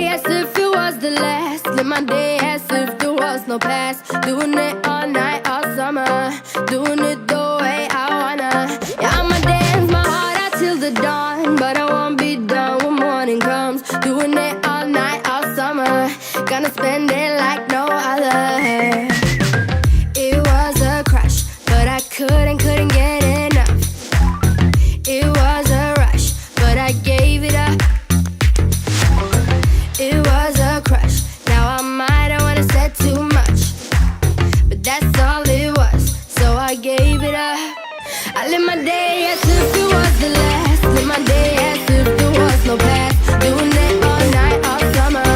day as if it was the last. Live my day as if there was no past. Doing it all night, all summer. Doing it the way I wanna. Yeah, I'ma dance my heart out till the dawn, but I won't be done when morning comes. Doing it all night, all summer. Gonna spend it like no other. It was a crush, but I couldn't get enough. It was a rush, but I gave it up. It was a crush. Now I might have wanna said too much, but that's all it was, so I gave it up. I live my day as if it was the last. Live my day as if there was no past. Doing it all night, all summer.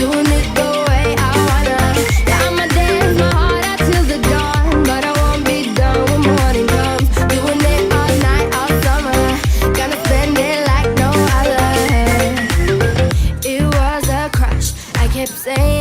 Doing it the way I wanna. Yeah, I'ma dance my heart out till the dawn, but I won't be done when morning comes. Doing it all night, all summer. Gonna spend it like no other. It was a crush. I kept saying